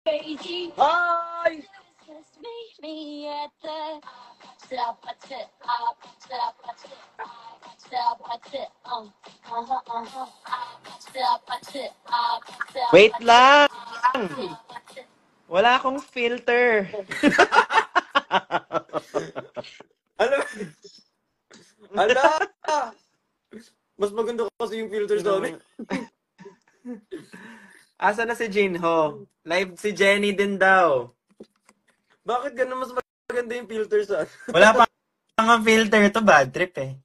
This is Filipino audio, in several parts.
Hi! Wait lang! Wala akong filter. Ano? Ala! Mas maganda kasi yung filters doon. Asa na si Jinho? Live si Jenny din daw. Bakit ganun mas maganda yung filters? Wala pa nga filter. Ito bad trip eh.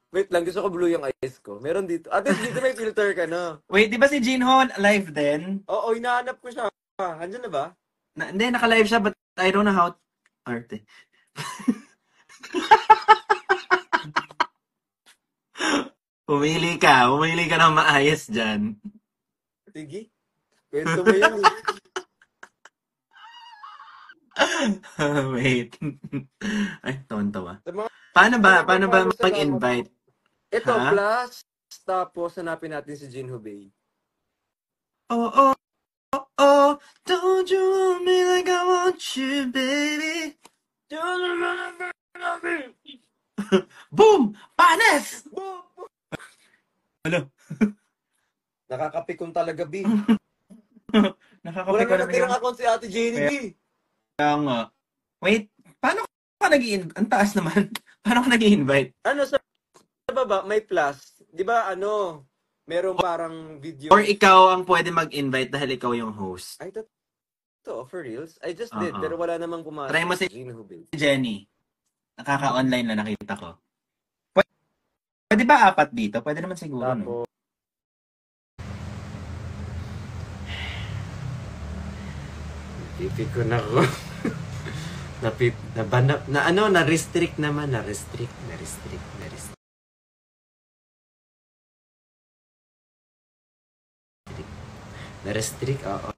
Wait lang, gusto ko blue yung eyes ko. Meron dito. At least dito may filter ka na. Wait, di ba si Jinho live din? Oo, hinahanap ko siya. Andyan na ba? Hindi, naka-live siya but I don't know how arte. Pumili ka ng maayos dyan. Sige. Kwento mo yan. Wait. Ay, tawan-tawa. Mga, Paano ba mag-invite? Ito, Ha? plus, tapos hanapin natin si Jinho Bay. Oh, don't you want me like I want you, baby? Boom! Panes! Boom! Ano? Nakakapikon talaga, B. Nakakapik Wala ko na na natirang account si Ate Jenny, B. Kaya nga. Wait, paano ka nag-i-invite? Ang taas naman. Paano ka nag-i-invite? Ano, sa baba, may plus. Di ba, meron parang video. Or ikaw ang pwede mag-invite dahil ikaw yung host? Ay, totoo, for reals? I just did, pero wala namang pumasok. Try mo si Jenny. Nakaka-online na nakita ko. Pwede ba 4 dito? Pwede naman siguro, no? Pipikon ako. Na-restrict naman. Na-restrict. Na-restrict, oo.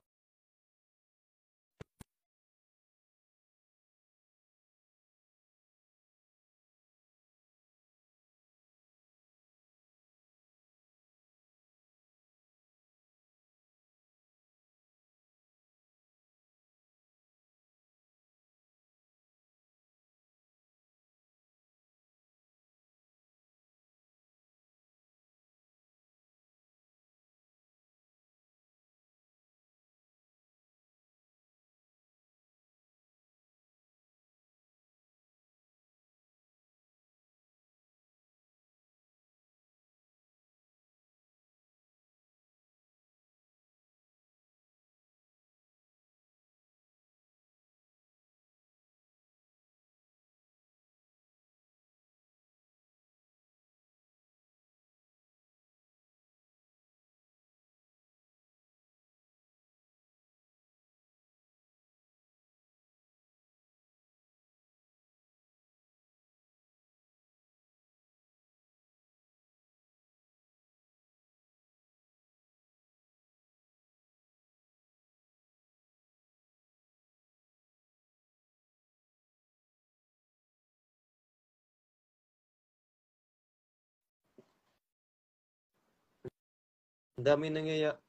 Ang dami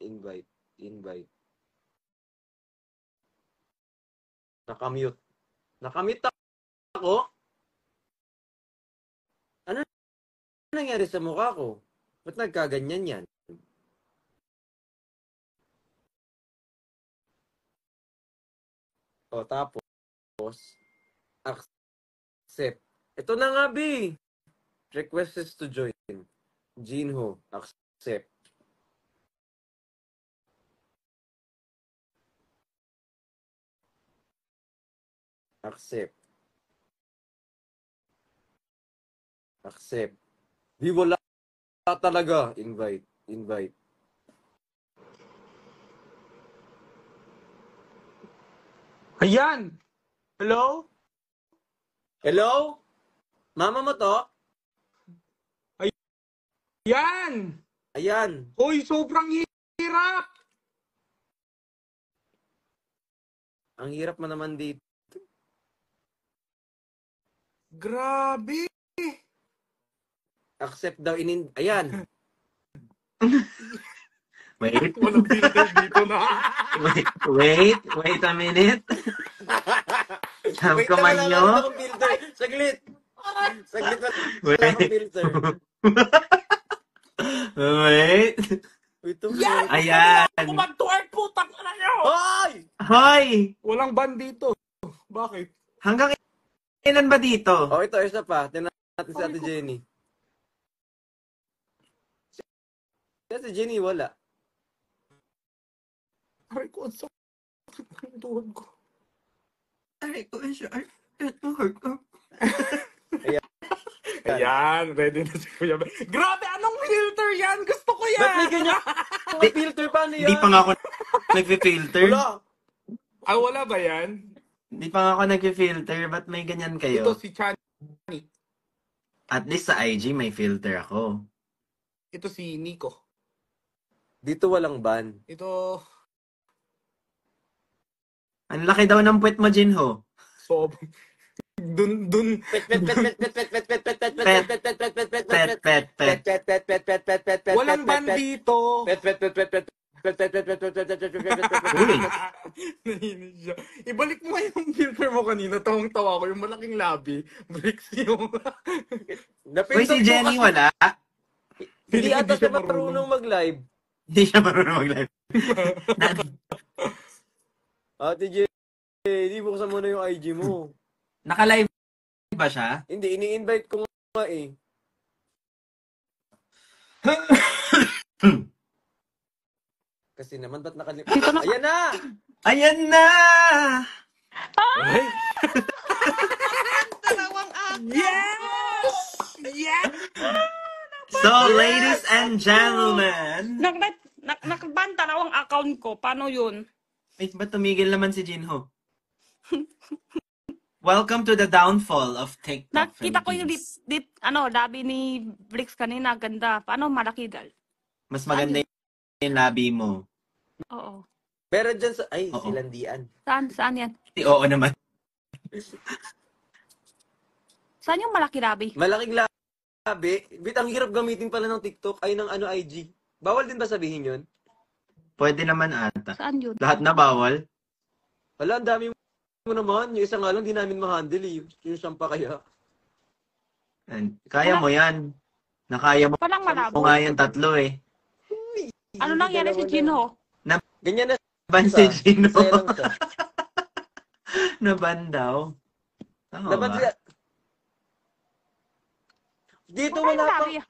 invite. Nakamute ako? Ano nangyari sa mukha ko? Ba't nagkaganyan yan? O, tapos, accept. Ito na nga, B. Requests to join. Jinho, accept. Accept. Di wala talaga. Invite. Ayan! Hello? Hello? Mama mo to? Ayan! Hoy, sobrang hirap! Ang hirap mo naman dito. Grabe! Accept daw Ayan. Wait, Walang filter dito na. wait a minute. Sam Wait ko lang, man wala nyo. nga akong filter. Saglit. Saglit, wala akong Wait. filter. Wait. Wait, to Yan! Ayan. Ako mag-twerk, putang ina nyo! Hoy! Hoy! Walang ban dito. Bakit? Hanggang ilan ba dito? Oh, ito, isa pa. Tingnan natin si Ate Jenny. Si Ate Jenny, wala. Aray ko, ang sakit ng tuhod ko. Ay, ko siya. Ay, ito, hurt ko. Ayan, ready na si Kuya Ben. Grabe, anong filter yan? Gusto ko yan! Ba't may ganyan? Ang filter, paano yan? Hindi pa nga ako nag-filter. Wala. Ah, wala ba yan? Hindi pa nga ako nag-filter. Ba't may ganyan Ito kayo? si Chan. At least sa IG may filter ako. Ito si Nico. Dito walang ban. Ito, Ang laki daw ng puwet mo, Jinho. so, dun, walang ban dito. Uy. Nainis siya. Ibalik mo yung filter mo kanina. Tawang-tawa ko. Yung malaking labi. Bricks yung... Uy, si Jenny wala. Hindi Feeling ata hindi siya siya marunong mag-live. Hindi siya marunong mag-live. Ate Jenny, buksan mo na yung IG mo. Naka-live ba siya? Hindi, ini-invite ko nga eh. Kasi naman, ba't nakalimutan? Ayan na! Ayan na! Ay! Dalawang Yes! Yes! So, ladies and gentlemen. Nakban dalawang account ko. Paano yun? Wait, ba't tumigil naman si Jinho? Welcome to the downfall of TikTok Nakita ko yung Philippines. labi ni Bricks kanina. Ganda. Paano malaki dal? Mas maganda yung labi mo. Oo. Pero dyan sa... Ay, Oo. silandian. Saan yan? Oo naman. Saan yung malaki labi? Malaking labi. Bit, ang hirap gamitin pala ng TikTok. Ay, ng IG. Bawal din ba sabihin yun? Pwede naman ata. Saan yun? Lahat na bawal. Wala, ang dami mo naman. Yung isa nga lang, di namin ma-handle eh. Yung siyang pa kaya. Kaya mo yan. Nakaya mo Walang malabo. nga yung tatlo eh. Ano nangyari si Jinho? Ganyan na Naban si Gino. Masaya lang siya. Naban daw. Tama Dapat ba? siya... Dito Wala yung wala labi. pa.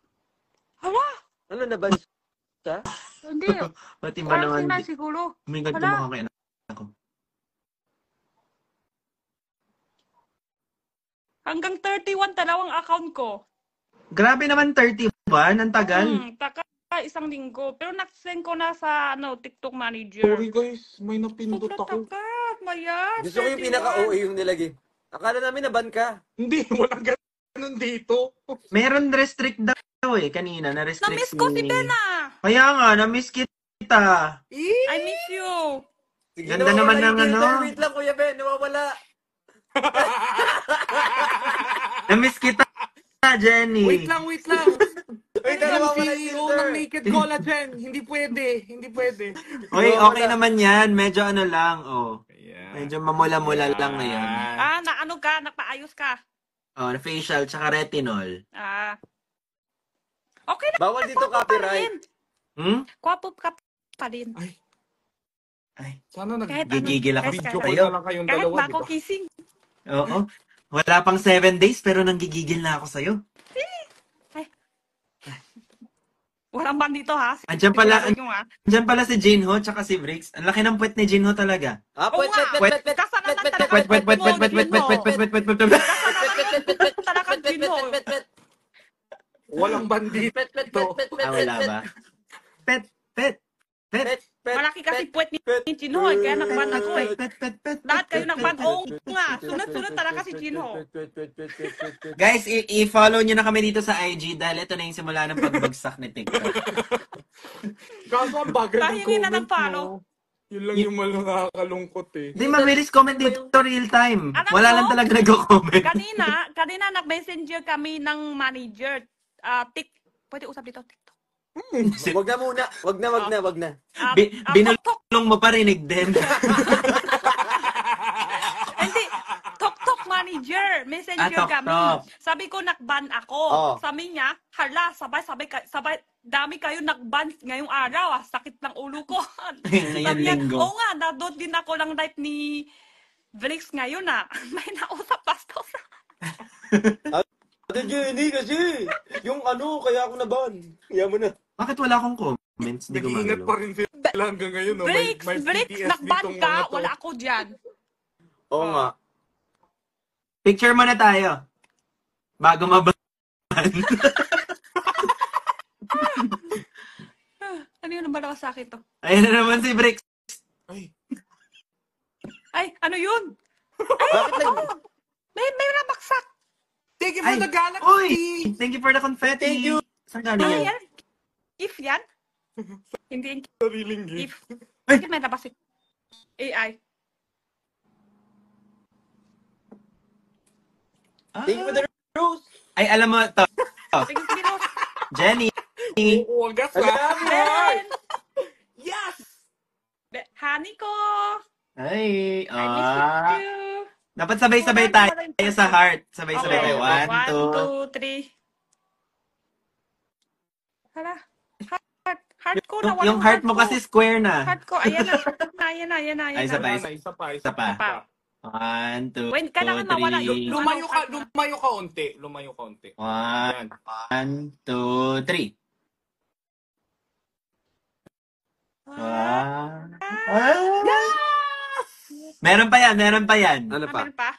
Hala! Ano na ba siya? Hindi. Pati ba Parang naman? sila siguro. May ganito Wala. mo kay ako. Hanggang 31 dalawang account ko. Grabe naman 31. Ang tagal. Taka isang linggo. Pero naksend ko na sa TikTok manager. Sorry guys, may napindot Sobrang ako. takat. Mayan. Gusto ko yung pinaka-OA yung nilagay. Akala namin naban ka. Hindi, walang ganun dito. Meron restrict daw eh. Kanina na-restrict Na-miss ko si Bena. Kaya nga, na-miss kita. I miss you. Sige, Ganda nawawala naman yung ng filter. ano. Wait lang, Kuya Ben. Nawawala. Na-miss kita, Jenny. Wait lang. Wait Wait lang, lang, nawawala yung CEO filter. ng Naked Collagen. Hindi pwede. Uy, okay naman yan. Medyo ano lang, oh. Ayan. Medyo mamula-mula lang ngayon. Naano ka? Nagpaayos ka? Oh, na facial, tsaka retinol. Okay na. Bawal dito copyright. Kwapo ka pa rin. Ay, Sana Kahit gigigil ako video sa'yo. call na lang kayong Kahit dalawa, ba di ako ba? kissing? Oo. Wala pang 7 days, pero nanggigigil na ako sa'yo. Walang ban dito ha. Andyan pala, Sigurado nyo, ha? andyan pala si Jinho, tsaka si Bricks. Ang laki ng puwet ni Jinho talaga. Oo nga. Kasalanan talaga. Puwet, puwet, puwet, puwet, puwet, puwet, puwet, puwet, puwet, puwet, puwet, puwet. Kasalanan talaga Jinho. Walang ban dito. Wala ba? Pet, pet, pet. Malaki kasi puwet ni Jinho. Kaya nakban ako eh. Pet, pet, pet. Lahat kayo nakban. Oo nga. Sunod-sunod talaga si Jinho. Guys, i-follow nyo na kami dito sa IG dahil ito na yung simula ng pagbagsak ni TikTok. Kaso ang bagal ng Tahingin na ng comment follow. mo. Yun lang yung nakakalungkot eh. Hindi, mabilis comment dito real time. Alam Wala mo, lang talaga nag-comment. Kanina nag-messenger kami ng manager. Pwede usap dito, TikTok. Wag na muna. Wag na. Tok-tok. Binulong mo parinig din. Hindi. Tok-tok manager. Messenger Tok-tok. kami. Sabi ko, nakban ako. Oh. Sabi niya, hala, sabay, dami kayo nakban ngayong araw. Sakit ng ulo ko. Ngayon Sabi niya, linggo. oo nga, nadot din ako lang live ni Brix ngayon May nausap pastor. Ate Jenny kasi. Yung kaya ako naban. Kaya mo na. Bakit wala akong comments? Hindi ko Nag-iingat magano. pa rin sila hanggang ngayon. No? Brix, May Brix, PTSD nakban tong ka. mga to. Wala ako dyan. Oo nga. Picture mo na tayo. Bago maban. Ano yun? Malakas sa akin to. Ayun na naman si Brix. Ay, ano yun? Bakit lang? May nabaksak. Thank you for Ay, the galaxy! Uy! Thank you for the confetti. Thank you. Saan galing Ano yan? yan? If yan? Hindi yung Sariling gift. if. Bakit may nabasik? AI. Thank you for the rose. Ay, alam mo to. Sige, sige, no. Jenny. Oo, wagas Ang ha! dami. Ben! Yes! Honey ko! Ay. I miss you. Dapat sabay-sabay tayo sa heart. Sabay-sabay Okay. tayo. 1, 2. 1, 2, 3. Hala. Heart ko na. Yung heart mo kasi square na. Heart ko. Ayan na. Ayan na. Ay, sabay. Isa pa. Isa pa. 1, 2, When kailangan mawala yung- 3. Lumayo ka unti. 1, Yan. 2, 3. Meron pa yan. Ano pa? Meron pa?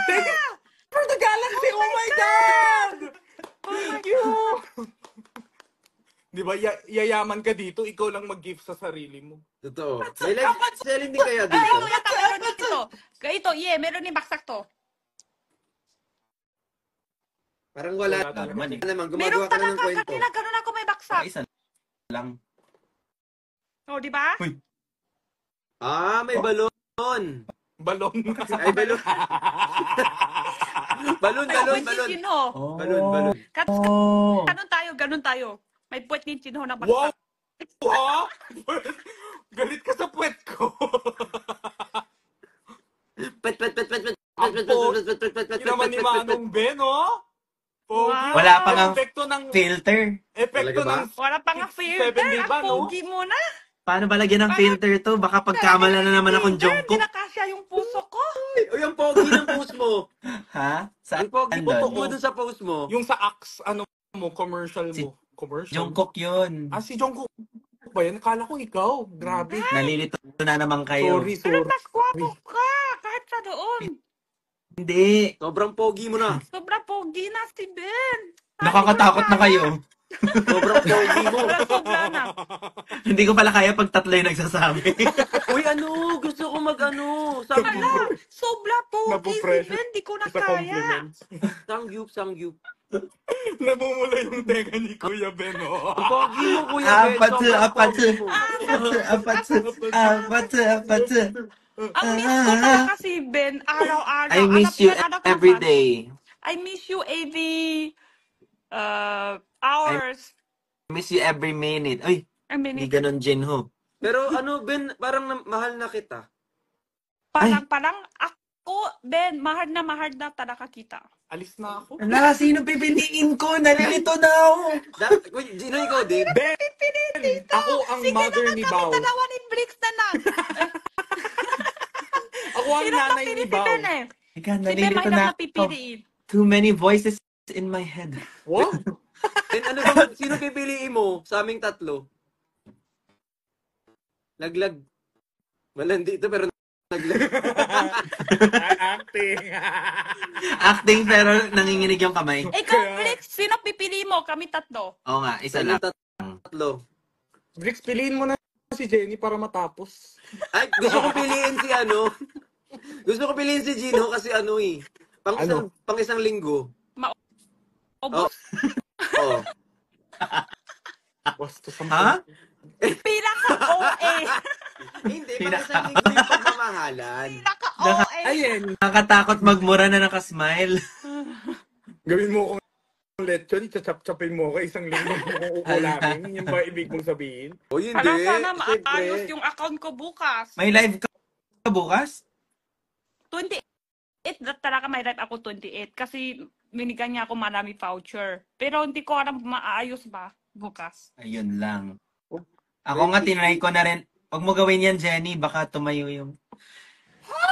Teka! For the galaxy! Oh my God! Thank you! Di ba, yayaman ka dito, ikaw lang mag-gift sa sarili mo. Totoo. May live selling din kaya Ay, dito? ito yata. Meron dito. Ito, meron ni baksak to. Parang wala. Wala talaga. Naman, Meron gumagawa ka na ng talaga. kwento. Kanina, ganun ako may baksak. Isa lang. O, di ba? May balon. Balon. Ay, balon. balon. Chino. Balon. Ganun tayo. May puwet ni Chino na Wow! baksak. Wow! Galit ka sa puwet ko. Pet. Hindi naman ni Manong Ben, oh. Pogi. Wow. Wala pa nga Epekto ng... filter. Epekto Talaga ba? ng... Wala pa nga 67, filter. di ba, Ang no? pogi mo na. Paano ba lagyan ng filter to? Baka pagkamala na naman akong Filter, Jungkook. Hindi na kasya yung puso ko. O yung pogi ng post mo. Ha? Saan Ang pogi mo doon? dun sa post mo. Yung sa Axe, commercial mo. Si Commercial? Jungkook yun. Si Jungkook ba yan? Akala ko ikaw. Grabe. Nalilito na naman kayo. Pero mas gwapo ka. Kahit sa doon. Hindi. Sobrang pogi mo na. Sobrang pogi na si Ben. Nakakatakot na kayo. Sobrang pogi mo. Sobra na. Hindi ko pala kaya pag tatlo yung nagsasabi. Uy, gusto ko sabi mo. Sobra pogi si Napo-pressure Ben. Di ko na Sa kaya. compliments. Sangyup. Namumula yung tenga ni Kuya Ben, oh. Ang pogi mo, Kuya Ben. Apat. Ang miss ko talaga si Ben. Araw-araw. I miss Anak you yan, anak every naman. day. I miss you every hours. I miss you every minute. Ay, I mean, hindi ganon, Jinho. Pero Ben, parang mahal na kita. parang ako, Ben, mahal na talaga kita. Alis na ako. Ala, sino pipiliin ko? Nalilito na ako. Gino, ikaw din. Ben! Ako ang Sige mother naman ni kami Bao. dalawa ni Brix na lang. Ako ang Sino nanay napili ni si Bao. Ben eh? Ika, Si Ben nalilito mahirap na na ako. pipiliin. Too many voices in my head. Wow! Ben, ba? Sino pipiliin mo sa aming tatlo? Laglag. Malandi ito pero naglag. Acting. Acting pero nanginginig yung kamay. Ikaw, Brix, sino pipili mo? Kami tatlo. Oo nga, isa lang. Tatlo. Brix, piliin mo na si Jenny para matapos. Ay, gusto ko piliin si Gusto ko piliin si Gino kasi pang isang linggo. Obos. Oo. Wasto sa Ha? Pinaka-OA. Hindi, pang isang linggo yung pagmamahalan. Pinaka-OA. Ayan. Nakakatakot magmura na nakasmile. Gawin mo akong lechon, itachap-chapin mo ako, isang linggo mo kung ukulangin. Yan ba ibig mong sabihin? O hindi. Hala, sana Siyempre. maayos yung account ko bukas. May live ka bukas? 28 talaga may live ako 28 kasi binigyan niya ako marami voucher. Pero hindi ko alam maayos ba bukas. Ayun lang. Ako nga, tinry ko na rin. Huwag mo gawin yan, Jenny. Baka tumayo yung... A,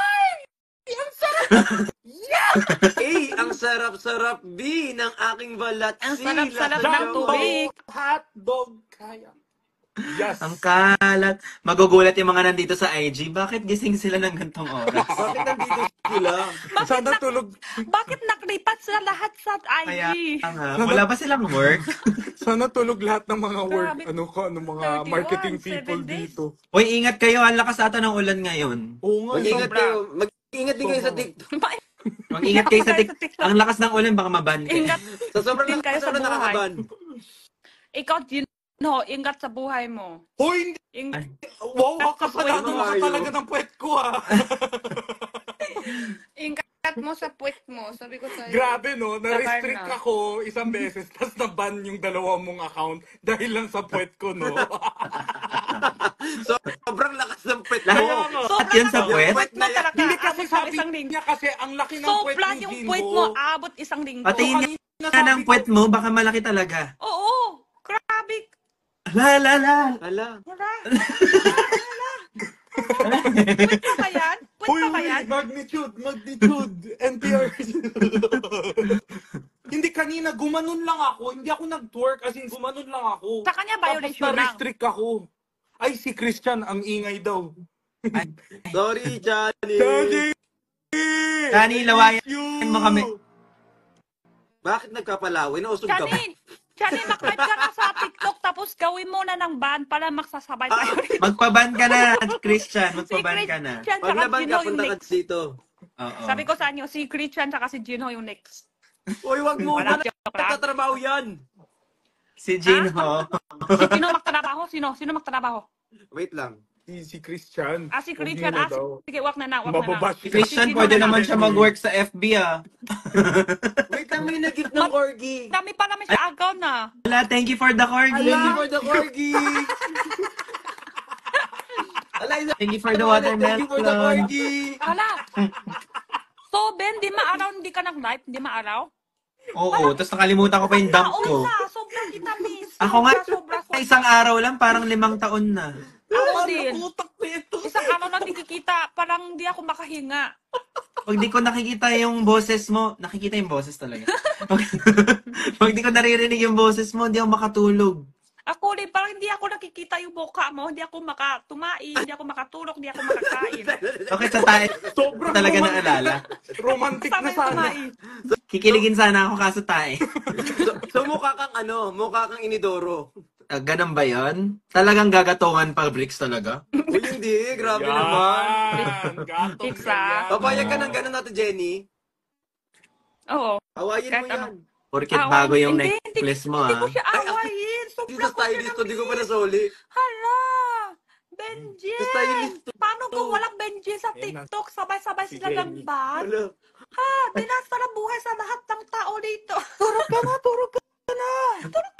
ang sarap-sarap. B, ng aking balat. Ang C, sarap-sarap lasa ng ng tubig. Hotdog kaya. Yes. Ang kalat. Magugulat yung mga nandito sa IG. Bakit gising sila ng gantong oras? Bakit nandito sila? Sana tulog. Bakit naklipat sila lahat sa Kaya IG? nga, wala ba silang work? Sana tulog lahat ng mga work, Grabe. mga 31, marketing 7 people days. dito. Uy, ingat kayo. Ang lakas ata ng ulan ngayon. Oo nga. Mag-ingat Sobra. kayo. Mag-ingat din kayo sa TikTok. Mag-ingat kayo sa Sa TikTok. Ang lakas ng ulan, baka maban kayo. Ingat Sa sobrang din kayo sa lakas na buhay. nakakaban. Ikaw, Gino, ingat sa buhay mo. Hoy, hindi. Ingat. Wow, kasalanan mo ka Ayaw. talaga ng puwet ko ah. Ingat mo sa puwet mo. Sabi ko sa'yo. Grabe no, na-restrict Tabarna. ako isang beses, tapos na-ban yung dalawa mong account dahil lang sa puwet ko no. Sobrang lakas ng pet Lahat, mo. lahat yun sa puwet? Puwet mo talaga. Hindi kasi Abot sabi isang linggo. niya kasi ang laki ng puwet Sobra ni yung Jinho. puwet mo. Abot isang linggo. Pati Kanina ng puwet mo, baka malaki talaga. Oo. Grabe. La, la, la. Hala. Wala. Puwet pa ba yan? Puwet Hoy, pa ba yan? magnitude, NPR. Hindi kanina, gumanon lang ako. Hindi ako nag-twerk, as in gumanon lang ako. Sa kanya violation Tapos lang. na-restrict ako. Ay, si Christian, ang ingay daw. Sorry, Johnny. Daddy! Johnny, lawayan you! mo kami. Bakit nagkapalawin? Nausog ka ba? Chani, mag-live ka na sa TikTok tapos gawin mo na ng ban para magsasabay tayo rito. Magpaban ka na, Christian. Si Magpaban ka na. Christian Pag tsaka laban Gino ka, yung punta ka next. dito. Oo. Sabi ko sa inyo, si Christian tsaka si Gino yung next. Uy, wag mo. Wala Wala joke lang. nagtatrabaho yan. Si Jinho. Si Gino magtrabaho? Sino? Sino magtrabaho? Wait lang. Si Christian. Ah, si Huwag Christian. niyo na Ah, daw. sige, wag na na. Wag na na. Mababash Si Christian, Si pwede Gino naman na. siya mag-work sa FB ah. Wait lang, may nag-gift ng corgi. Dami pa namin siya agaw na. Wala, thank you for the corgi. Thank you for the corgi. Eliza, Thank you for the thank you for the watermelon. corgi. Hala. So, Ben, di maaraw, hindi ka nag-live? Di maaraw? Oo, tapos nakalimutan ko pa yung dump ko. Taon na, sobrang kita miss. Ako nga, Sobra. isang araw lang, parang 5 taon na. Ako din. Utak nito. Isang araw lang nakikita, parang hindi ako makahinga. Pag di ko nakikita yung boses mo, nakikita yung boses talaga. Pag di ko naririnig yung boses mo, hindi ako makatulog. Ako rin, parang hindi ako nakikita yung mukha mo, hindi ako makatumain, hindi ako makatulog, hindi ako makakain. Okay, sa tayo Sobrang talaga romantic naalala. Romantic na Sama yung sana. kumain. Kikiligin sana ako kaso tayo. So mukha kang mukha kang inidoro. Ganun ba yun? Talagang gagatungan pa bricks talaga? Uy, hindi. Grabe naman. Yan, gatong Fix, ah. ganyan. Papayag ka ng ganun natin, Jenny. Oo. Awayin mo Kahit yan. ano. Porkit bago yung Hindi, necklace mo Hindi ko ah. siya awayin. Hindi Sobra sa ko siya stylist to, di ko pa na-miss. nasoli. Hala! Sa Benjen! stylist to. Paano kung walang Benjen sa Ayan na. TikTok? Sabay-sabay Si sila ng Jenny. ban? Wala. Ha! Dinasta na buhay sa lahat ng tao dito.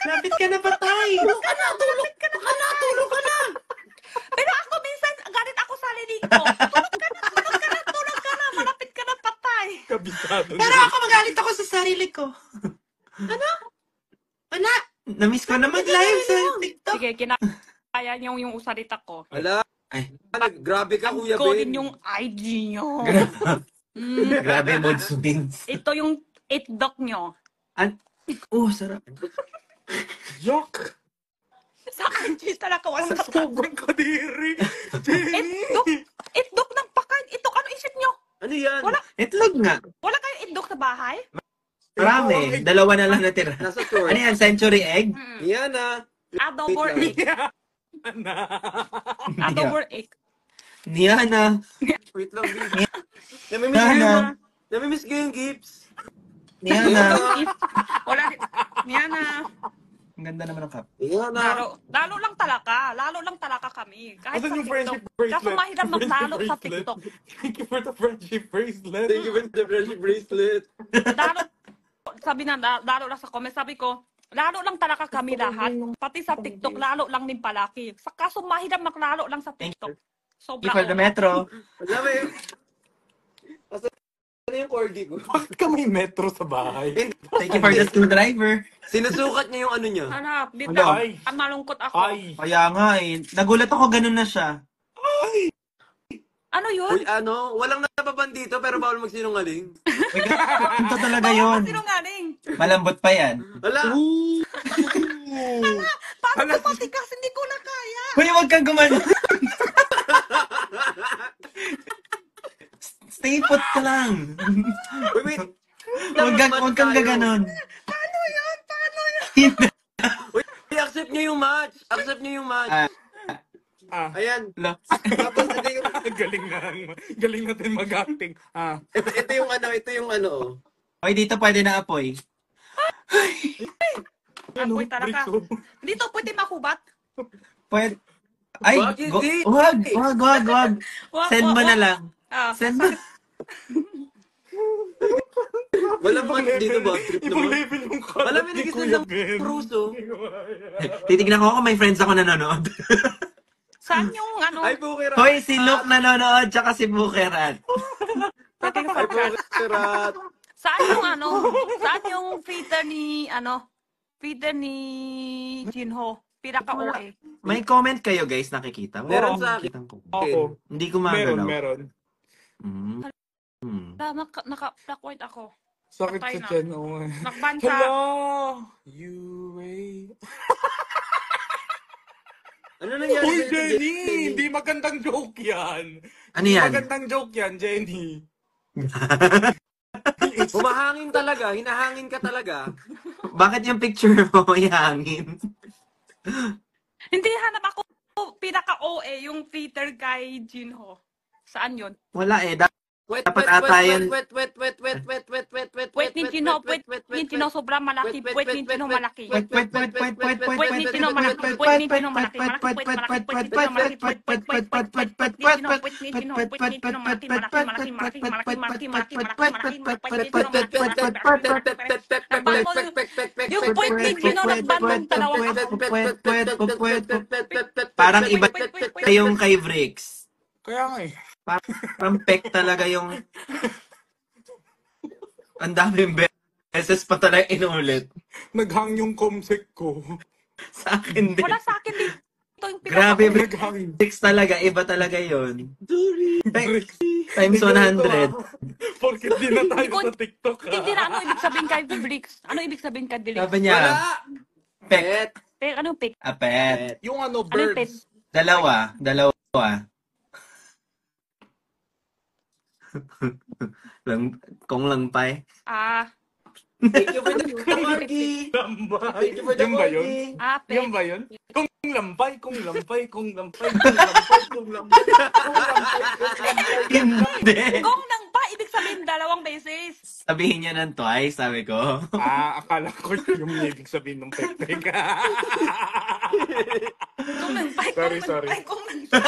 Lapit ka na patay! Tulog ka na! Pero ako minsan, galit ako sa sarili ko. Tulog ka na! Malapit ka na patay. Kabisado. Pero ako magalit ako sa sarili ko. Ano? Wala. Namiss ko na mag-live sa TikTok. Sige, kinakaya niyo yung usalita ko. Wala. Ay, Grabe ka, Kuya Ko Ben. din yung IG nyo. grabe mood swings. Ito yung 8-doc nyo. Oh, sarap. Joke. Sa IG talaga wala sa Sobrang kadiri. Jenny. 8-doc ng pakain. Ito, ano isip nyo? Ano yan? Wala. Itlog nga. Wala kayong 8-doc sa bahay? Marami. 2 na lang natira. Nasa tour. Ano yan? Century egg? Yan ah. Adobo Wait egg. Adobo egg. Niana. Wait lang, B. Namimiss ko Nana. yung namimiss ko yung gifts. Niana. Wala. Yan na. Ang ganda naman ng cup. Yan ah. Lalo lang talaga. Lalo lang talaga kami. Kahit Asan sa yung friendship TikTok. bracelet? Kaso mahirap maglalo sa Friendship TikTok. Thank you for the friendship bracelet. Thank you for the friendship bracelet. Lalo nagsabi na lalo lang sa comment, sabi ko, lalo lang talaga kami lahat. Pati sa TikTok, lalo lang din palaki. Sa kaso mahirap maglalo lang sa TikTok. Thank you Sobra for the oras. metro. Alam mo yun? Ano yung corgi ko? Bakit ka may metro sa bahay? Thank you for the screwdriver. Sinusukat niya yung ano niya. Hanap, dito. Ano? Ay. Malungkot ako. Ay. Kaya nga eh. Nagulat ako, ganun na siya. Ano yun? Uy, walang napapan dito pero bawal magsinungaling. Ito talaga yun. Sinungaling. Malambot pa yan. Wala. Paano ko matikas? Hindi ko na kaya. Hoy, huwag kang gumano. Stay put ka lang. Wait. Huwag kang gaganon. Paano yun? Accept niyo yung match. Accept niyo yung match. Ayan. Tapos ito yung... Galing natin mag-acting. Ito yung ano. Hoy, dito pwede na apoy. Apoy talaga. Dito pwede makubat. Pwede. Ay, Bakit di? wag. Send mo na lang. Send mo. Walang match dito ba? Trip Ibang naman. level yung kalat Alam mo, ni nagkis Kuya ng Ben. Russo. Titignan ko kung may friends ako nanonood. Saan yung ano? Ay, Bukirat. Hoy, si Luke nanonood, tsaka si Bukerat. Pwede Ay, Bukirat. Saan yung ano? Saan yung feeder ni Jinho? Pinaka-OA. May comment kayo guys, nakikita? Meron sa akin. Nakikita ko. Ako. Hindi ko magalaw. Meron. Mm. Naka-white ako. Sakit Patay sa na. tiyan. Oh. Nagbansa. Hello! You Ray. Ano nangyari? Uy, sa Jenny! Hindi magandang joke yan. Ano Hindi yan? magandang joke yan, Jenny. Humahangin talaga. Hinahangin ka talaga. Bakit yung picture mo may hangin? Hindi, hanap ako pinaka-OA, yung feeder kay Jinho. Saan yun? Wala eh. Wet, Dapat wet, ata wet, yan. wet, wet, wet, wet, wet, wet, wet, wet, Pwet ni Jinho, wet, pwet wet, ni Jinho sobrang malaki. Pwet ni Jinho malaki. Pwet Pwet ni Jinho malaki. Pwet ni Jinho malaki. Pwet ni Jinho malaki. Pwet ni Jinho malaki. Yung pwet ni Jinho nagbandong dalawa. Parang iba yung kay Vrix. Kaya nga eh. Parang pek talaga yung... Ang daming beses pa talaga inulit. Naghang yung comsec ko. Sa akin din. Wala sa akin dito yung Grabe, Naghang. Vrix talaga. Iba talaga yun. Bricks. Times 100. Porkit di na tayo Hindi ko- sa TikTok. Hindi na ano ibig sabihin kay Brix. Ano ibig sabihin kay Brix? Sabi niya, Wala. pek. Pet. Ano yung pick? Apet. Yung ano, Ano yung pet? birds. Dalawa. Kung lang pa eh. Thank you for the corgi. Lambay. Thank you for the Yung ba yun? corgi. Pet. Yung ba yun? Kung lampay, kung lampay, kung lampay, kung lampay, kung lampay, kung lampay, kung lampay. Hindi. Gong nang pa, ibig sabihin dalawang beses. Sabihin niya ng twice, sabi ko. Akala ko yung ibig sabihin ng pek-pek. Gong nang pa, Sorry, gong nang sorry. pa, gong nang pa.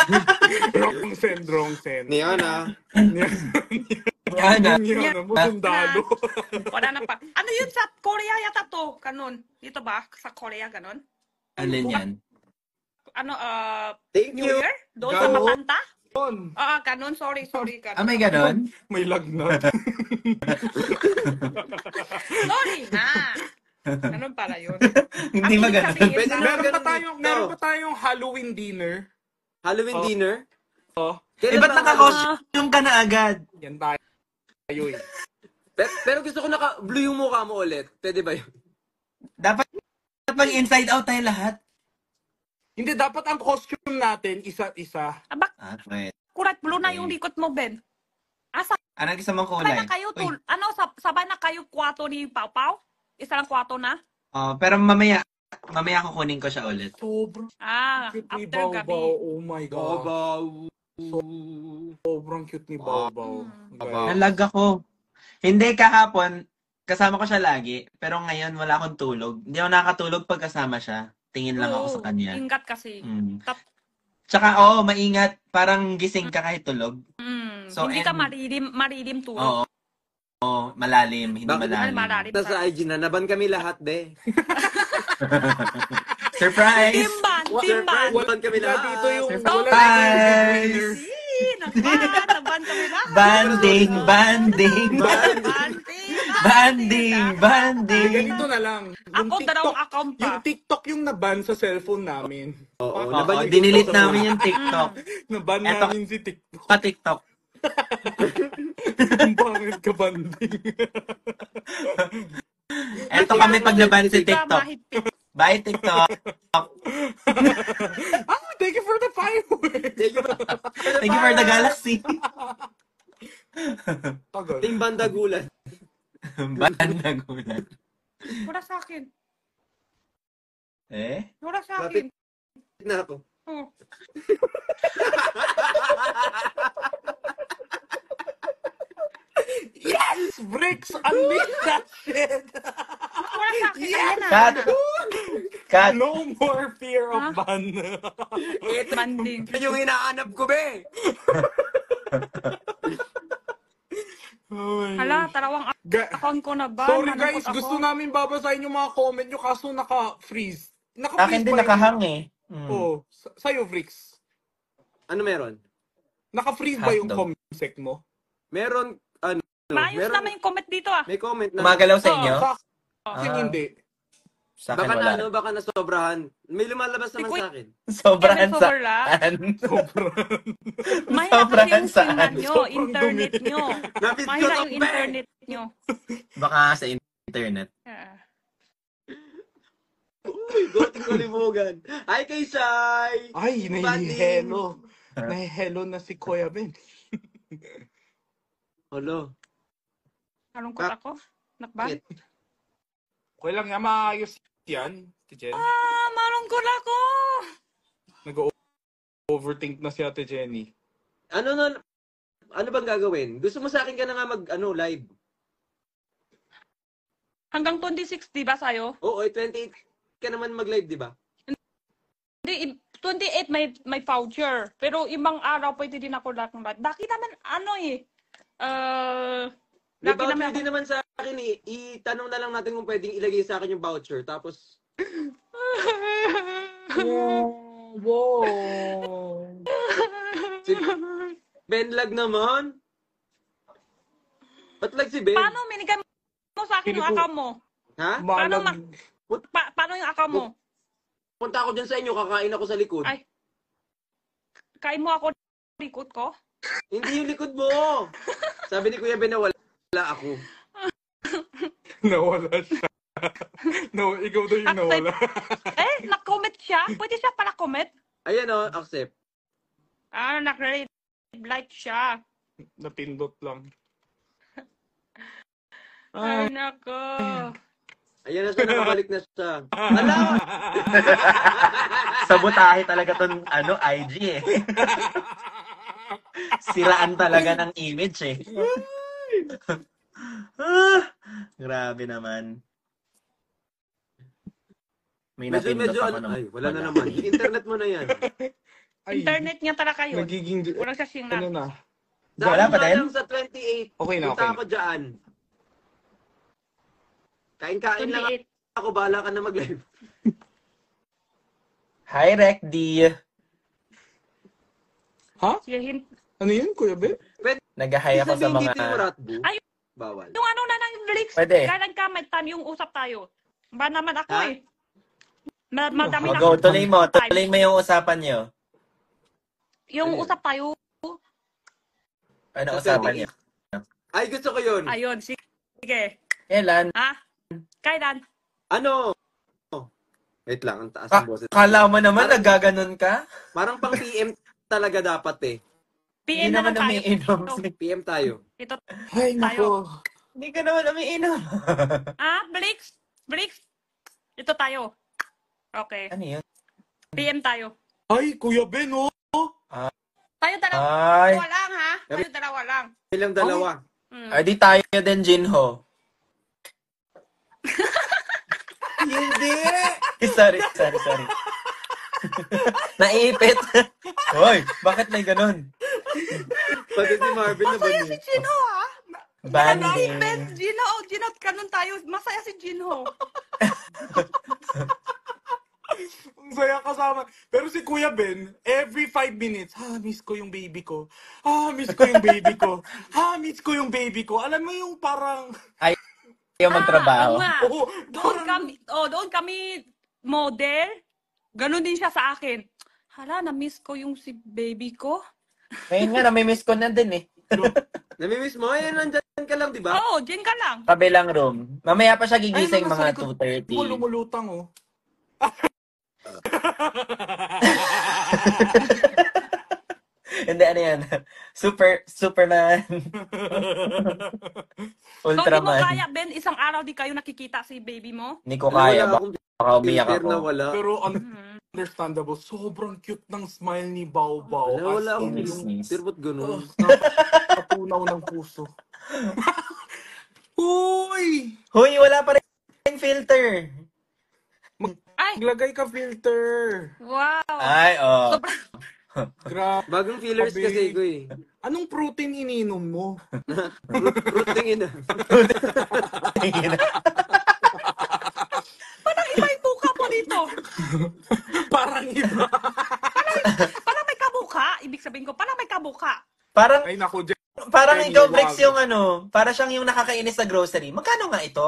Wrong send. Niana. Yan ah. Yan, mo sundalo. Wala na pa. Ano yun sa Korea yata to? Kanon. Dito ba? Sa Korea, ganon? Alin yan? Ano, Thank New you. Year? Doon sa Ganon. Matanta? Yun. Kanon. Sorry, Ah, may ganon? May lagnat. Sorry na. Ganon pala yun. Hindi Ang ba ibig ganon? sabihin, Pwede na. Meron pa tayong Halloween dinner. Halloween Oh. dinner? Oh, Eh, ba't naka-costume ka na agad? yan tayo eh. Pero gusto ko naka-blue yung mukha mo ulit. Pwede ba yun? Dapat mag-inside out tayo lahat. Hindi, dapat ang costume natin, isa-isa. Abak, Wait. kurat blue na yung likot mo, Ben. Anong gusto mong Sabay kulay? na kayo, Uy. sabay na kayo kwato ni Pau Pau? Isa lang kwato na? Pero mamaya kukunin ko siya ulit. Sobrang cute ni After gabi. Baobao. Oh my God. Babaw. Sobrang cute ni Baobao. Baobao. Nalag ako. Hindi, kahapon, kasama ko siya lagi. Pero ngayon, wala akong tulog. Hindi ako nakakatulog pag kasama siya. Tingin lang ako sa kanya. Ingat kasi. Mm. Tap- Tsaka, maingat. Parang gising ka kahit tulog. So, hindi ka and- marilim tulog. Oo. malalim, hindi Bakit? malalim. Malalim. Sa IG na, naban kami lahat, be. Surprise! Timban! Surprise! Wala Naban kami lahat. dito yung Surprise! winner. Naban kami lahat. Banding, banding, banding, Eh, banding. ganito na lang. Ako, dalawang account pa. Yung TikTok yung naban sa cellphone namin. Oo, Oo, naban yung dinilit TikTok sa namin phone. yung TikTok. Naban Eto. namin si TikTok. Pa-TikTok. Ang pangit ka, banding. Eto kami pag naban si TikTok. Bye, TikTok. Thank you for the fireworks. Thank you for the galaxy. Tagal. Ting bandagulan. Bandagulan. Wala sa akin. Eh? Wala sa akin. Na ako. Oh. Yes! Bricks! Unleash that shit! Wala sa akin. Yes! Ayan na. Cut. Cut. No more fear of Ha? ban. Ito Banding. yung hinahanap ko, be. Oh my Hala, gosh. dalawang account ko na ba? Sorry Malungkot guys, ako. gusto namin babasahin yung mga comment nyo kaso naka-freeze. Sa akin Naka-freeze din ba yun? nakahang eh. Oo. Sa'yo, Bricks. Ano meron? Naka-freeze ba yung Hotdog. comment mo? Meron, ano? Maayos meron, naman yung comment dito ah. may comment na. Gumagalaw sa inyo? Sa akin Ah. hindi. Sa akin Baka na wala. ano, baka nasobrahan. May lumalabas naman Kuya- sa akin. Sobrahan Kevin sa Soberla. Sobrang. Mahina Sobrang kasi yung saan? signal nyo, Sobrang internet dumi. nyo. Napit ko Mahina to, yung be. internet nyo. Baka sa internet. Ah. Uy, goting kalimugan. Hi kay Shai! Ay, nahihelo. Nahihelo na si Kuya Ben. Hello. Malungkot ako. Nakban? Bakit? Okay lang yan, maayos yan. Si Jen. Malungkot ako. Nag-overthink na si Ate Jenny. Ano bang gagawin? Gusto mo sa akin ka na nga live? Hanggang 26, di ba sa'yo? Oo, 28 ka naman mag-live, di ba? Hindi, 28 may voucher. Pero ibang araw pwede din ako lakang lahat. Daki naman, ano eh. May Lagi voucher naman din naman sa akin eh. Itanong na lang natin kung pwedeng ilagay sa akin yung voucher. Tapos, Wow. si Ben Lag naman. Ba't lag si Ben? Paano minigay mo sa akin yung Hindi ko- account mo? Ha? Malag. Paano yung account mo? Punta ako dyan sa inyo, kakain ako sa likod. Ay. Kain mo ako likod ko? Hindi yung likod mo. Sabi ni Kuya Ben na wala ako. Nawala siya. No, ikaw daw yung nawala. Na-comment siya? Pwede siya pala comment? Ayan o, accept. Nag-red light siya. Napindot lang. Ay, nako. Ayan na siya, nakabalik na siya. Ala! Sabotahe talaga ton IG eh. Siraan talaga ng image eh. Grabe naman. May Medyo, napindot ako ano, naman. ay, wala na naman. Yung internet mo na yan. Ay, Internet niya talaga yun. nagiging... Walang siya Ano signal. na? Wala pa din? Lang sa 28. Okay na, Punta okay na. ako dyan. Kain-kain lang 28. ako. Bahala ka na mag-live. Hi, Rec D. Ha? Sige, Ano yun, Kuya Ben? Nag-hi ako sa Sabihin mga... dito yung Ratbo. Ay. Bawal. Yung ano na ng lyrics, Pwede. kailan ka may time yung usap tayo? Ba naman ako Ha? eh. Madami O, na go, tuloy mo yung usapan nyo. Yung Ano yun? usap tayo. Ano Sa usapan nyo? Ay, gusto ko yun. Ayun, sige. Kailan? Ha? Kailan? Ano? Wait lang, ang taas ng boses. Kala mo naman Parang- nagaganon ka? Parang pang PM talaga dapat eh. Hindi PM naman naman tayo. umiinom. PM tayo. Ito. Ay, Tayo. nako. Hindi ka naman umiinom. Bricks. Ito tayo. Okay. Ano yun? PM tayo. Ay, Kuya Ben, oh. Tayo dalawa Ay. lang ha. Tayo dalawa lang. Ilang dalawa. Ay, di tayo din, Jinho. Hindi! Sorry. Naipit. Hoy, bakit may ganun? Pati si Marvin na ba niya? Sino ha? Banding. Ben, Banding. Gino, Gino, kanon tayo. Masaya si Gino. Ang saya kasama. Pero si Kuya Ben, every 5 minutes, miss ko yung baby ko. Miss ko yung baby ko. Miss ko yung baby ko. Alam mo yung parang, Ayaw magtrabaho. Oo nga. Oo, Doon kami model. Ganon din siya sa akin. Hala, na-miss ko yung si baby ko. Ngayon nga, namimiss ko na din eh. Namimiss mo? Ayan, nandyan ka lang, di ba? Oo, dyan ka lang. Kabilang room. Mamaya pa siya gigising Ayun, nasa mga likod 2:30. ko lumulutang, oh. Hindi, ano yan? Superman. So, di mo Ultraman. kaya, Ben, isang araw di kayo nakikita si baby mo? Hindi ko Wala kaya. akong Baka umiyak filter na ako. wala. Pero Mhm. understandable. Sobrang cute ng smile ni Bao Bao. Wala akong in. filter. Ba't ganun? Nakatunaw ng puso. Uy! Hoy, wala pa rin filter. Ay, Maglagay ka filter. wow. Ay, oh. Sobrang, Grabe. Bagong fillers Sabi- kasi ko eh. Anong protein ininom mo? Fruiting ina. parang iba yung buka mo dito. Parang iba. Parang may kabuka. Ibig sabihin ko, parang may kabuka. Parang, Ay, naku, Jen. parang Ay, ikaw, wag. Brix, yung ano, para siyang yung nakakainis sa grocery. Magkano nga ito?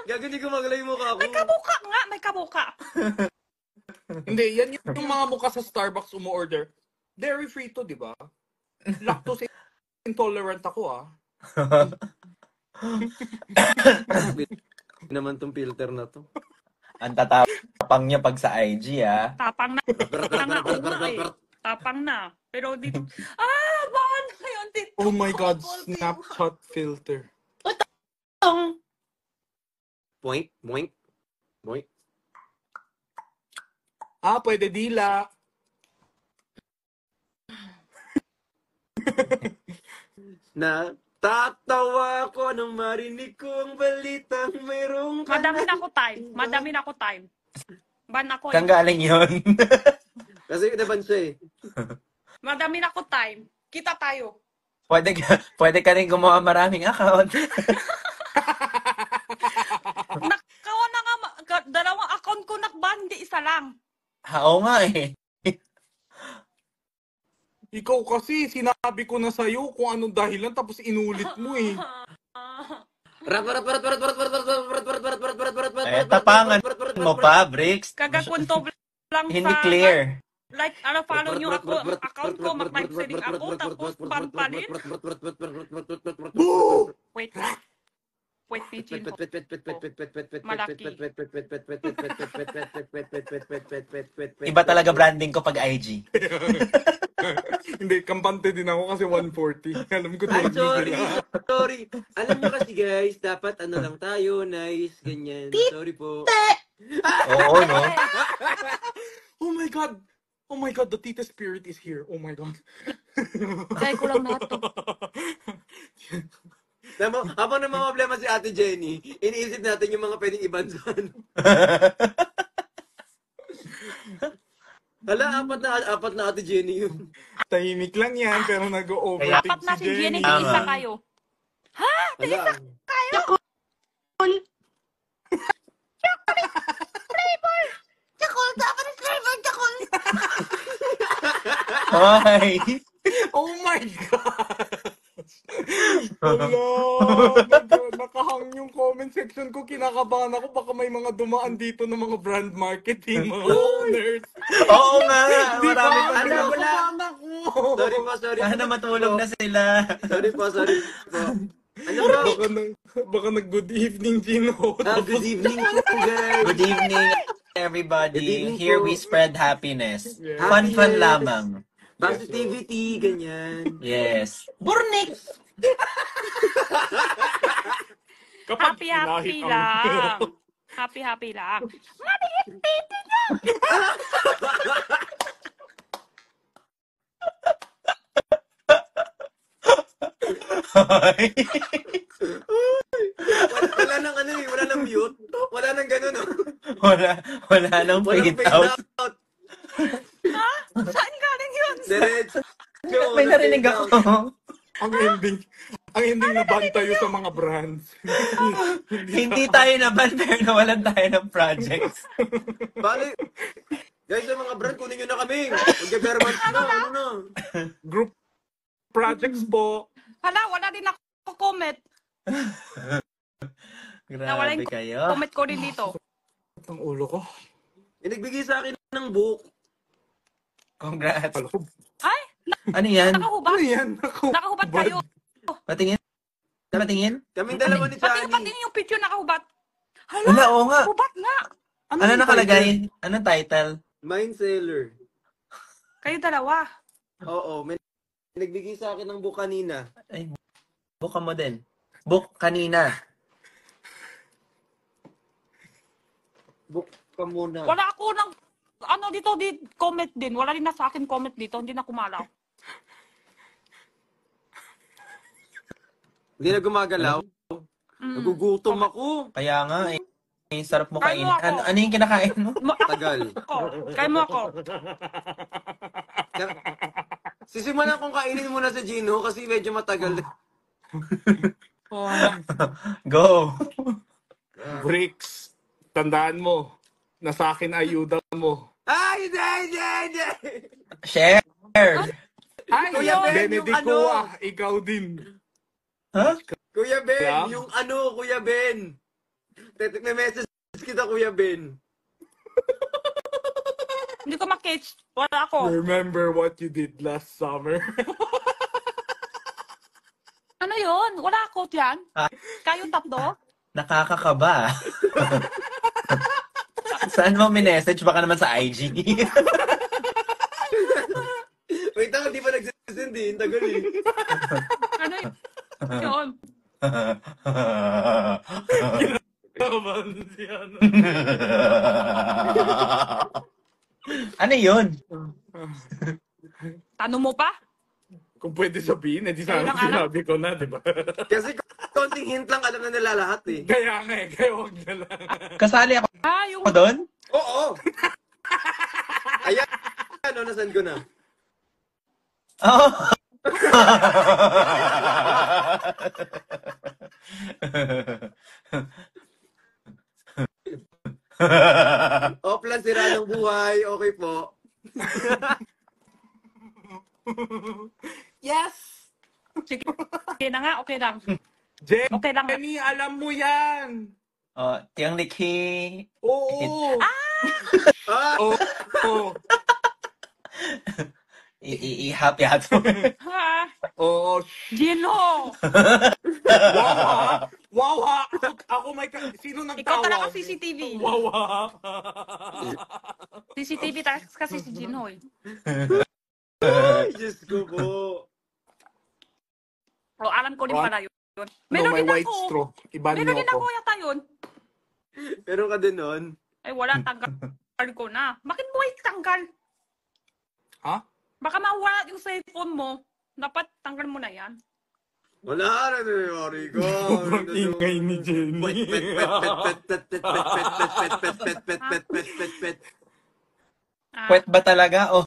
Gago, di ko magalay mo ka ako. May kabuka nga, may kabuka. Hindi, yan yung mga mukha sa Starbucks umu-order. Dairy free to, di ba? Lactose intolerant ako, ah. Naman tong filter na to. Ang tatapang niya pag sa IG, ah. Tapang na. Tapang na. Pero dito, bawal na yun dito. Oh my God, Snapchat filter. Point, point, point. Pwede dila. Natatawa ko nung marinig ko ang balitang mayroong ka Madami na. na ako time. Ban ako Saan eh. galing yun? Kasi naman siya eh. Madami na ako time. Kita tayo. pwede ka rin gumawa maraming account. Nakawa na nga, dalawang account ko nakban, hindi isa lang. Oo nga eh. Ikaw kasi, sinabi ko na sa'yo kung anong dahilan tapos inulit mo eh. Tapangan mo pa, Brix. Kagakwento lang Hindi sa, clear. like, follow nyo ako, ang account ko, mag-live ako, tapos ban pa rin. Wait. Wait, Pigeon. Iba talaga branding ko pag IG. Hindi, kampante din ako kasi 140. Alam ko Ay, din. sorry. Alam nyo kasi guys, dapat ano lang tayo, nice, ganyan. Sorry po. Oo, no? Oh my God! Oh my God, the tita spirit is here. Oh my God. Kaya ko lang na to. Habang na mga problema si Ate Jenny, iniisip natin yung mga pwedeng ibansan. Hala, apat na Ate Jenny yun. Tahimik lang yan, pero nag-overthink Dapat na si Jenny, Tama. isa kayo. Hala. Hoy! Oh my God! Wala! Nakahang yung comment section ko. Kinakabahan ako. Baka may mga dumaan dito ng mga brand marketing, mga owners. Oo nga! Di ba? Marami pa Ano, rin. wala. Ako. Sorry. Sana matulog na sila. Sorry po. Ano ba? Baka nag-good evening, Gino. Good evening po, guys. Good evening, everybody. Good evening Here po. we spread happiness. Yeah. Fun Happiness. lamang. Positivity, ganyan. Yes. Burnik! Kapag Happy hinahit ang- lang. Happy lang. Maliit titi niya. Hoy! Wala nang ano eh, wala nang mute. Wala nang ganun. Oh. wala nang Walang fade fade out. out. Saan galing yun? Diretso. May narinig ako. ang ending, naban tayo sa mga brands. Hindi tayo naban pero nawalan tayo ng projects. Bali, guys, sa mga brand, kunin nyo na kami. Mag-government na, ano na. Group projects po. Hala, wala din ako comment. Nawala Grabe yung kayo. comment ko rin dito. Ang ulo ko. Nagbigay sa akin ng book. Congrats. Alam ko, Ay, Ano yan? nakahubad. ano yan? Nakahubad kayo. Patingin? Patingin? Kaming dalawa ni Patingin Chani. yung picture nakahubad. Wala, Hala, oo nga. hubad nga. Ano yung nakalagay? Anong title? Mind seller. Kayo dalawa. Oo, may nagbigay sa akin ng book kanina. Ay, book mo din. Book kanina. Book ka muna. Wala ako ng, dito, comment din. Wala din na sa akin comment dito. Hindi na kumalaw. Hindi na gumagalaw. Nagugutom ako. Kaya nga, sarap mo Kain kain. mo ako. Ano yung kinakain mo? Tagal. Kaya mo ako. Sisimulan kong kainin muna sa Gino kasi medyo matagal. Go! Bricks, tandaan mo, na sa akin ayuda mo. Ay, hindi! Share! Ay, Kuya Ben, Benedict yung ano? Kua, ikaw din. Huh? Kuya Ben, Yeah? yung ano, Kuya Ben. May message kita, Kuya Ben. Hindi ko makitch. Wala ako. Remember what you did last summer? Ano yun? Wala ako dyan. Kayo tatlo? Nakakakaba. Saan mo minessage? Baka naman sa IG. Wait lang, hindi pa nagsisend eh. Tagal eh. Ano yun? Ano yun? Tanong mo pa? Kung pwede sabihin, edi Ayun sana ang alam. sinabi ko na, di ba? Kasi konting hint lang, alam na nila lahat eh. Kaya nga kaya huwag na lang. Kasali ako Yung doon? Oo! Ayan, ano, nasend ko na. Oo. Oplan, sira ng buhay. Okay po. Yes! sige na nga, okay lang. Jenny, Okay lang. alam mo yan! Oh, Tiang Likhi. Oo! Ah! Oo! Happy hato. Ha? Oo! Gino! Wow ha! Wow ha! Ako may... Sino Ikaw nagtawa? talaga CCTV. Wow ha! CCTV talaga kasi si Gino eh. Ay, Diyos ko po. O, alam ko rin What? pala yun. No, Meron may din white ako. straw. Iban Meron niyo din ako ako. yata yun. Meron ka din nun. Ay, wala. Tanggal ko na. Bakit mo itanggal? Ha? Baka mawala yung cellphone mo. Dapat tanggal mo na yan. Wala na nangyari ko. Sobrang ingay ni Jenny. Pet. Ah, Pwet ba talaga? Oh,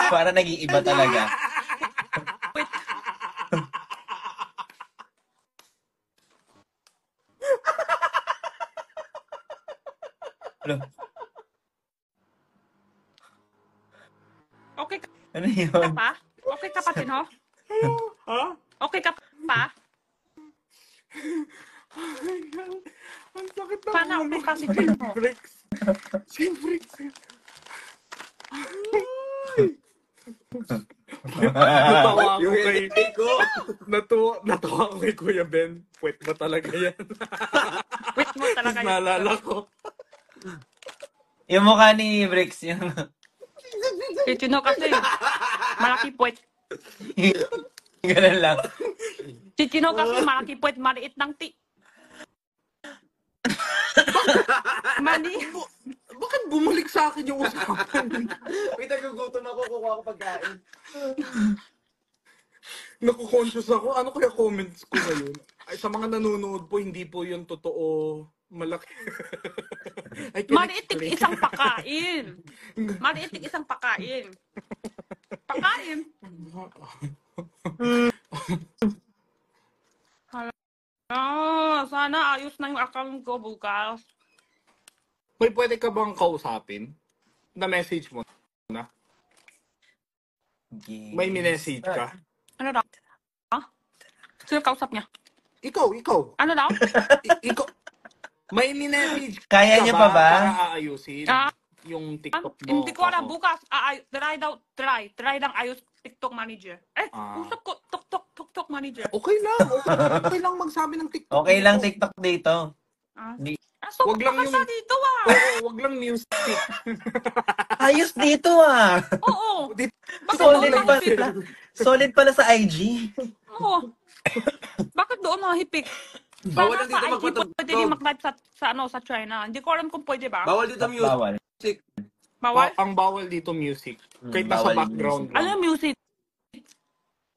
para nag-iiba talaga. wait. Ano? Okay ka Ano yun? pa? Okay ka pa, Tino? Ha? Okay ka pa? Ang sakit na Paano ulo. okay pa si Jenny? Bricks. Si Bricks. Natawa ako Yung kay... headache ko. Natawa ako kay Kuya Ben. Pwet ba talaga yan? Wait mo talaga yun. Naalala ko. Yung mukha ni Bricks, yung... Si Tino kasi, malaki puwet. Ganun lang. Si Tino kasi, malaki puwet, maliit ng ti. Mali. Bakit bumalik sa akin yung usapan? Wait, nagugutom ako. Kukuha ko pagkain. Naku-conscious ako. Ano kaya comments ko ngayon? Ay, sa mga nanonood po, hindi po yun totoo. Malaki. I can Maliitig explain. isang pakain. Maliitig isang pakain. Pakain. Sana ayos na yung account ko bukas. May pwede ka bang kausapin? Na-message mo na? May minessage ka? Ano daw? Ha? Sino kausap niya? Ikaw. Ano daw? Ikaw. May minessage Kaya ka niya pa ba? para aayusin Ah, yung TikTok mo? Hindi ko alam. Oo. Bukas, try lang ayos TikTok manager. Usap ko, TikTok manager. Okay lang. Okay lang magsabi ng TikTok. Okay lang dito. TikTok dito. So, Wag lang yung- yung... dito Oo, wag lang music. Ayos dito ah. Oo. Bakit Solid doon pala. mahipik? Solid pala sa IG. Oo. Bakit doon mahipik? Bawal lang Sana dito sa IG magpatugtog. pwede din mag-live sa China. Hindi ko alam kung pwede ba. Bawal dito music. Bawal. Bawal? Ang bawal dito music. Kahit nasa Bawal yung background music. lang. Ano yung music?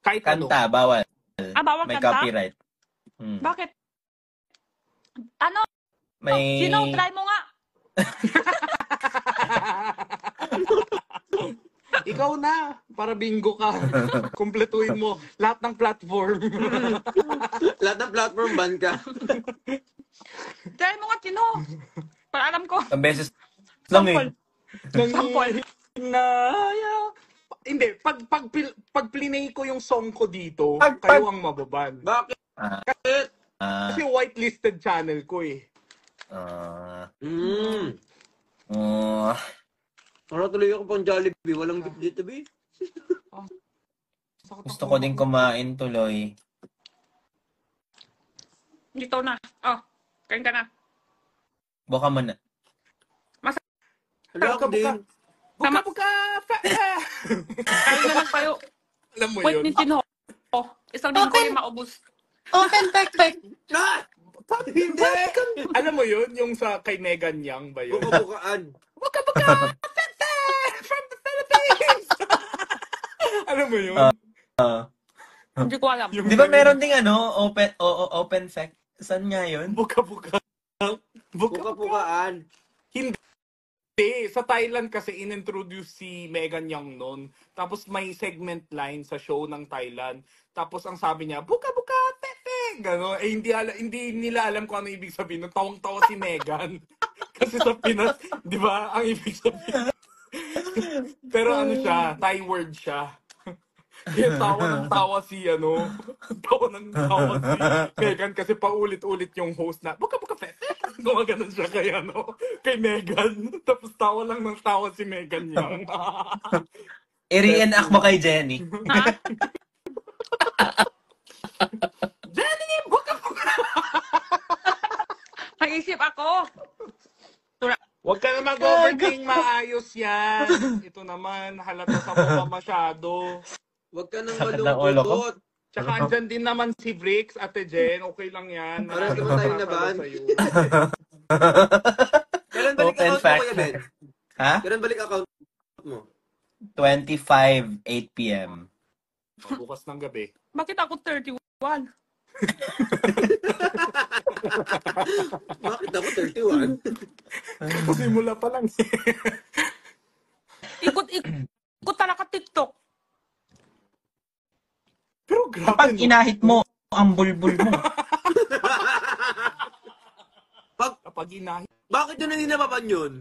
Kahit ano. Kanta, bawal. Bawal May kanta? copyright. Bakit? Ano? May... Gino, try mo nga. Ikaw na. Para bingo ka. Kumpletuhin mo. Lahat ng platform. Lahat ng platform ban ka. Try mo nga, Gino. Para alam ko. Ang beses lang eh. Sample. Hindi, pag plinay ko yung song ko dito, Pag- kayo ang mababan. Bakit? Kasi whitelisted channel ko eh. Para tuloy ako pang Jollibee. Walang gift dito, be. Gusto ko din kumain tuloy. Dito na. Kain ka na. Buka mo na. Hala ako din. Buka! Kain na lang kayo. Alam mo Wait yun? ni Gino. Isang linggo yung maubos. Open backpack. Ah! Hindi! Alam mo yun? Yung sa kay Megan Yang ba yun? Buka-bukaan. Buka! From the Philippines! Alam mo yun? Hindi ko alam. Yung Di ba meron ding open fact? Saan nga yun? Buka! Buka-bukaan. Hindi. Sa Thailand kasi inintroduce si Megan Yang noon. Tapos may segment line sa show ng Thailand. Tapos ang sabi niya, buka, tete! Gano'n. Hindi nila alam kung ano ibig sabihin. Nung tawang-tawa si Megan. Kasi sa Pinas, di ba, ang ibig sabihin. Pero ano siya, Thai word siya. Kaya tawa si Megan kasi paulit-ulit yung host na, buka, tete! Gumaganon siya kay Megan. Tapos tawa lang ng tawa si Megan Yang. I-reenact mo kay Jenny. Ha? Jenny, buka! Nag-isip ako. Huwag ka na mag-overthink, maayos yan. Ito naman, halata sa mukha masyado. Huwag ka nang Sakit ng ulo ko. malungkot. Tsaka andyan din naman si Bricks, Ate Jen. Okay lang yan. Parang naman tayo naban. Sa'yo. Kailan balik Open account mo, fact. Kuya Ben? Ha? Kailan balik account mo? 25, 8 p.m. Bukas ng gabi. Bakit ako 31? Bakit ako 31? Simula pa lang. Ikot talaga TikTok. Pero grabe, Kapag inahit mo ang bulbul mo. Kapag inahin. Bakit yun hindi napapan yun?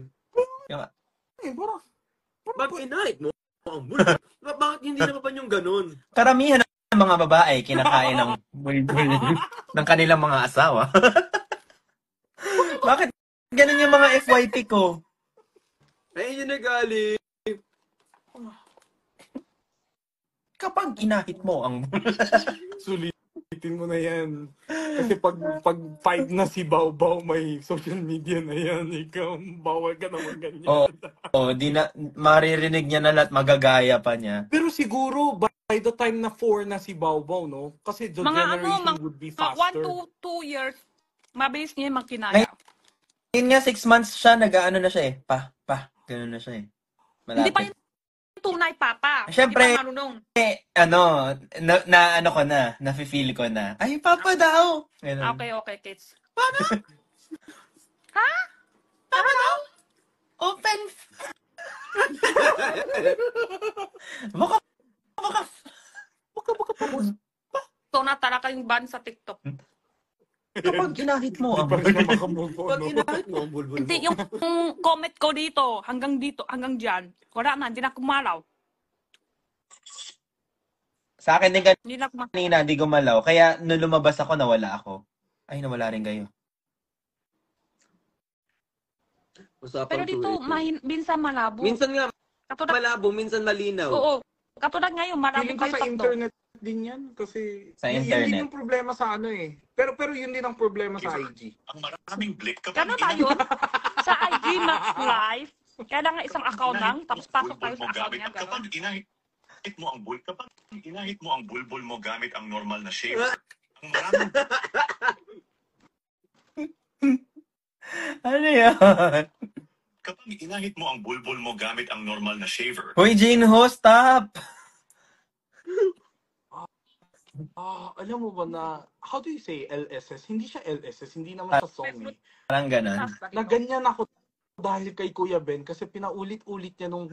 Parang, Bakit inahit mo? Ang bulbul. Bakit hindi napapan yung ganun? Karamihan ng mga babae kinakain ng bulbul ng kanilang mga asawa. Bakit ganun yung mga FYP ko? Ayun yung nagali. Kapag inahit mo ang sulitin mo na yan. Kasi pag 5 na si Bao, may social media na yan. Ikaw, bawal ka naman ganyan. di na maririnig niya na lahat, magagaya pa niya. Pero siguro, by the time na 4 na si Bao, no? Kasi the generation would be faster. 1 to 2 years, mabilis niya yung magkinaya. Ngayon nga 6 months siya, nag-ano na siya eh. Ganun na siya eh. Hindi pa Malapit. yung tunay, Papa. Siyempre, Hindi pa marunong. ano ko na, nafe-feel ko na, ay, papa daw! Ganun. Okay, kids. Papa? Ha? Papa daw? Open! Baka, Buka, tapos. So na talaga yung ban sa TikTok. Kapag ginahit mo Hindi ang pa rin siya makamove on. Pag inahit mo ang bulbul mo. Hindi, yung comment ko dito, hanggang dyan. Wala na, hindi na kumalaw. Sa akin din Hindi na kumalaw. kanina, hindi gumalaw. Kaya nung lumabas ako, nawala ako. Ay, nawala rin kayo. Usapang Pero dito, 288. minsan malabo. Minsan nga Katulad, malabo, minsan malinaw. oo. Katulad ngayon, malabo Feeling ko kayo sa tatlo. internet din yan. Kasi Sa yun din internet. yung problema sa ano eh. Pero yun din ang problema sa IG. Ang maraming blip kapag Gano'n tayo? Sa IG Max Live, kailangan isang account lang, tapos pasok tayo sa account niya. kapag Gano'n. inahit mo ang kapag inahit mo ang bulbul mo gamit ang normal na shaver. Ang maraming Ano yan? kapag inahit mo ang bulbul mo gamit ang normal na shaver. Hoy, Jinho, stop! Alam mo ba na, how do you say LSS? Hindi siya LSS, hindi naman sa song eh. Parang ganon. Na ganyan ako dahil kay Kuya Ben kasi pinaulit-ulit niya nung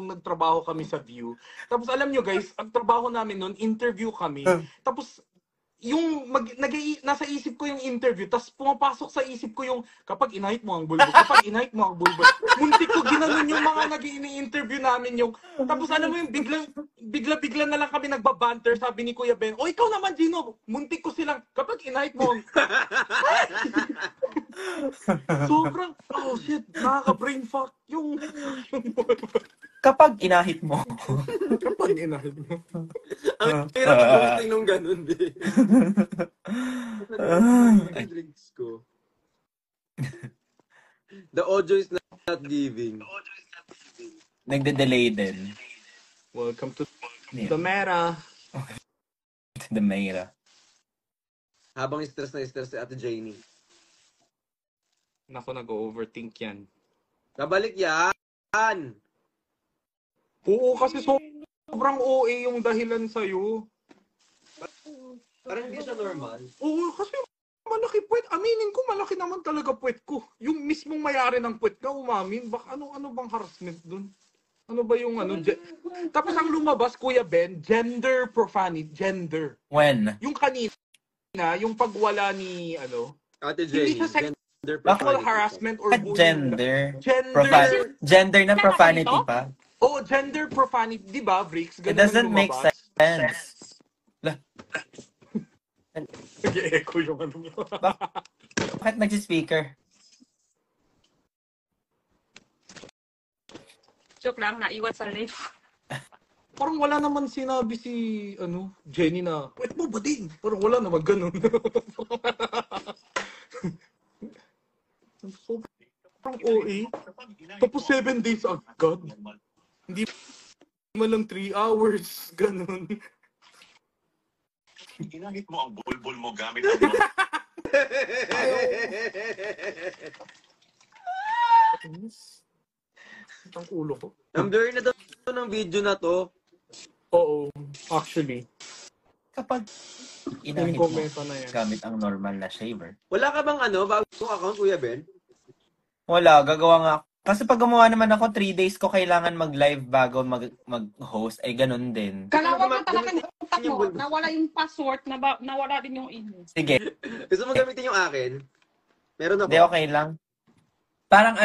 nagtrabaho kami sa View. Tapos alam nyo guys, ang trabaho namin noon, interview kami. Tapos yung nasa isip ko yung interview, tapos pumapasok sa isip ko yung kapag inahit mo ang bulbul, kapag inahit mo ang bulbul. Muntik ko ginanon yung mga nag-i-interview namin yung, tapos alam mo yung bigla na lang kami nagbabanter, sabi ni Kuya Ben, o ikaw naman Gino, muntik ko silang, kapag inahit mo ang... Sobrang, oh shit, nakaka-brain fuck yung Kapag inahit mo. kapag inahit mo. Ang hirap mag-hosting nung ganun, di. Drinks ko. The audio is not giving. Nagde-delay din. Welcome to Yeah. the meta. The Mayra. Habang stress na stress si Ate Janie. Nako, nag-overthink yan. Kabalik yan! Oo, kasi sobrang OA yung dahilan sa'yo. Parang hindi siya normal. Oo, kasi malaki puwet. Aminin ko, malaki naman talaga puwet ko. Yung mismong mayari ng puwet ka, umamin. Baka ano bang harassment dun? Ano ba yung ano? Tapos ang lumabas, Kuya Ben, gender profanity. Gender. When? Yung kanina, yung pagwala ni, Ate Hindi Janie, siya gender sexual profanity. harassment or bullying. Gender. Gender. Gender ng profanity pa. Oh, gender profanity. Di ba, Bricks? It Ganun doesn't ang make lumabas. sense. Nag-echo yung ano mo. Bakit nag-speaker? Joke lang, naiwan sa live. Parang wala naman sinabi si, Jenny na, wait mo ba din? Parang wala naman ganun. Sobrang OA. Tapos 7 days agad. Hindi mo lang 3 hours. Ganun. Inahit mo ang bulbul mo gamit ang normal. Ang ulo ko. Ang blurry na daw ng video na to. Oo, actually. Kapag inahit Yung mo komento na yan. gamit ang normal na shaver. Wala ka bang bagong account, Kuya Ben? Wala, gagawa nga ako. Kasi pag gumawa naman ako, 3 days ko kailangan mag-live bago mag-host. Ay, ganun din. Kalawa ka talaga ng utak Yung mo. bulbul. Nawala yung password, nawala din yung email. Sige, Gusto mo gamitin yung akin? Meron ako. hindi okay lang. Parang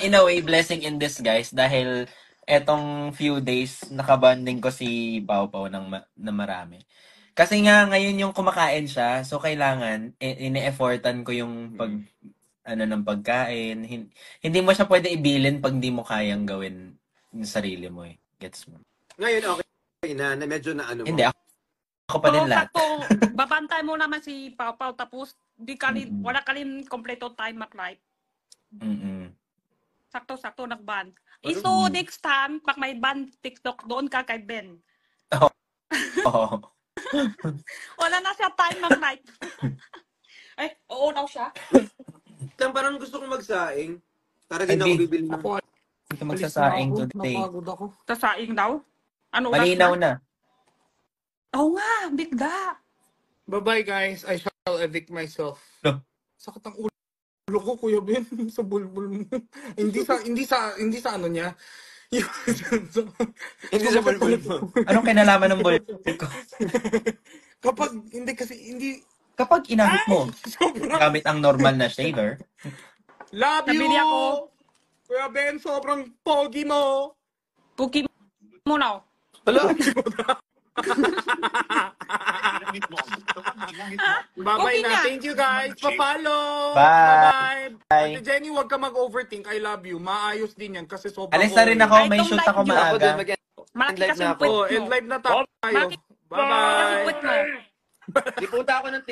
in a way, blessing in disguise dahil etong few days nakabanding ko si Pau Pau na marami. Kasi nga ngayon yung kumakain siya, so kailangan ine-effortan ko yung ng pagkain. Hindi mo siya pwede ibilin pag hindi mo kayang gawin yung sarili mo eh. Gets mo? Ngayon, okay na medyo na ano mo. Hindi, ako pa din lahat. Sakto, babantay mo naman si Pau Pau, tapos wala ka rin kompleto time mag-live. Mm-mm. Sakto nag-ban. So, next time, pag may ban TikTok, doon ka kay Ben. Oo. Wala na siya time mag-live. Ay, oo daw siya. Parang gusto kong magsaing. Para din Ay, ako bibili ng... Ako, Ito magsasaing today. Napagod ako. Sasaing daw. Ano oras Malinaw na? na. Oo nga, bigla. Bye-bye guys, I shall evict myself. No. Sakit ang ulo ko, Kuya Ben, sa bulbul mo. hindi sa ano niya. Hindi sa bulbul mo. Anong kinalaman ng bullet ko? Kapag, hindi kasi, hindi, Kapag inahit mo sobrang, gamit ang normal na shaver, love you! Nabili ako. Kuya Ben, sobrang pogi mo! Cookie mo na. Hala! Ginamit mo ang kapag ginamit mo Bye-bye Okay na. na. Thank you guys. Pa-follow. Bye. Bye-bye. Ate Jenny, huwag ka mag-overthink. I love you. Maayos din yan kasi sobrang alis na rin ako. Ay, May itong shoot live ako nyo. Ako din, maaga. mag-end Malaki live kasi na yung ako. puwet Oh, mo. end live na tayo. Malaki Bye-bye. yung puwet mo. Di punta ako ng